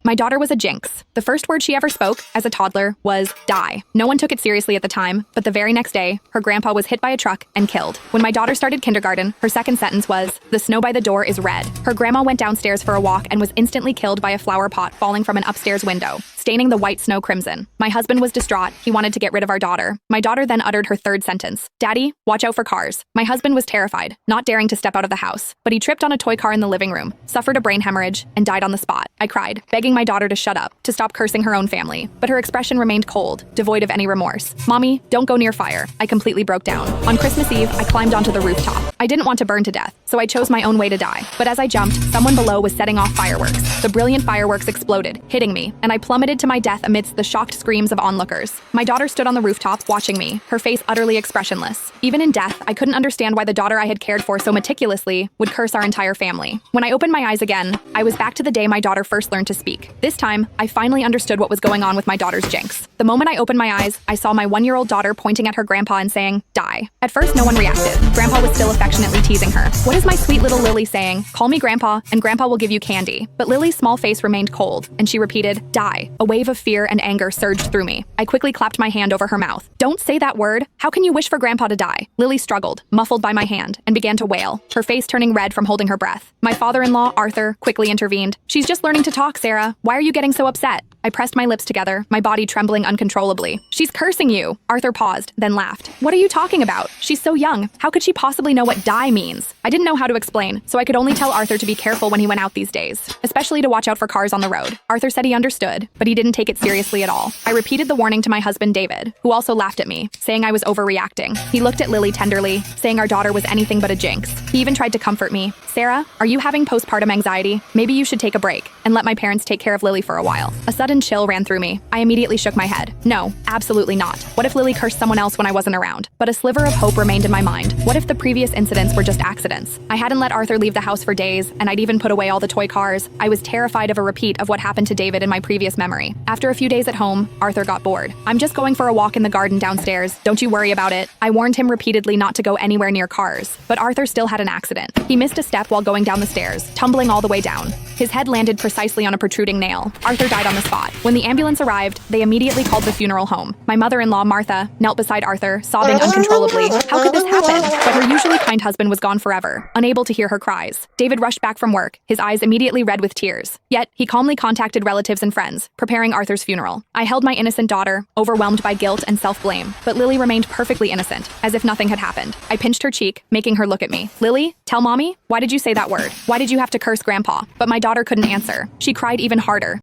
My daughter was a jinx. The first word she ever spoke, as a toddler, was die. No one took it seriously at the time, but the very next day, her grandpa was hit by a truck and killed. When my daughter started kindergarten, her second sentence was, "The snow by the door is red." Her grandma went downstairs for a walk and was instantly killed by a flower pot falling from an upstairs window, staining the white snow crimson. My husband was distraught. He wanted to get rid of our daughter. My daughter then uttered her third sentence, "Daddy, watch out for cars." My husband was terrified, not daring to step out of the house, but he tripped on a toy car in the living room, suffered a brain hemorrhage, and died on the spot. I cried, begging my daughter to shut up, to stop cursing her own family, but her expression remained cold, devoid of any remorse. "Mommy, don't go near fire." I completely broke down. On Christmas Eve, I climbed onto the rooftop. I didn't want to burn to death, so I chose my own way to die. But as I jumped, someone below was setting off fireworks. The brilliant fireworks exploded, hitting me, and I plummeted to my death amidst the shocked screams of onlookers. My daughter stood on the rooftop, watching me, her face utterly expressionless. Even in death, I couldn't understand why the daughter I had cared for so meticulously would curse our entire family. When I opened my eyes again, I was back to the day my daughter first learned to speak. This time, I finally understood what was going on with my daughter's jinx. The moment I opened my eyes, I saw my 1-year-old daughter pointing at her grandpa and saying, "Die." At first, no one reacted. Grandpa was still affectionately teasing her. "What is my sweet little Lily saying? Call me Grandpa, and Grandpa will give you candy." But Lily's small face remained cold, and she repeated, "Die." A wave of fear and anger surged through me. I quickly clapped my hand over her mouth. "Don't say that word. How can you wish for Grandpa to die?" Lily struggled, muffled by my hand, and began to wail, her face turning red from holding her breath. My father-in-law, Arthur, quickly intervened. "She's just learning to talk, Sarah. Why are you getting so upset?" I pressed my lips together, my body trembling uncontrollably. "She's cursing you." Arthur paused, then laughed. "What are you talking about? She's so young. How could she possibly know what die means?" I didn't know how to explain, so I could only tell Arthur to be careful when he went out these days, especially to watch out for cars on the road. Arthur said he understood, but he didn't take it seriously at all. I repeated the warning to my husband, David, who also laughed at me, saying I was overreacting. He looked at Lily tenderly, saying our daughter was anything but a jinx. He even tried to comfort me. "Sarah, are you having postpartum anxiety? Maybe you should take a break and let my parents take care of Lily for a while." A sudden chill ran through me. I immediately shook my head. No, absolutely not. What if Lily cursed someone else when I wasn't around? But a sliver of hope remained in my mind. What if the previous incidents were just accidents? I hadn't let Arthur leave the house for days, and I'd even put away all the toy cars. I was terrified of a repeat of what happened to David in my previous memory. After a few days at home, Arthur got bored. "I'm just going for a walk in the garden downstairs. Don't you worry about it." I warned him repeatedly not to go anywhere near cars, but Arthur still had an accident. He missed a step while going down the stairs, tumbling all the way down. His head landed precisely on a protruding nail. Arthur died on the spot. When the ambulance arrived, they immediately called the funeral home. My mother-in-law, Martha, knelt beside Arthur, sobbing uncontrollably. How could this happen? But her usually kind husband was gone forever, unable to hear her cries. David rushed back from work, his eyes immediately red with tears. Yet, he calmly contacted relatives and friends, preparing Arthur's funeral. I held my innocent daughter, overwhelmed by guilt and self-blame, but Lily remained perfectly innocent, as if nothing had happened. I pinched her cheek, making her look at me. "Lily, tell Mommy, why did you say that word? Why did you have to curse Grandpa?" But my daughter couldn't answer. She cried even harder,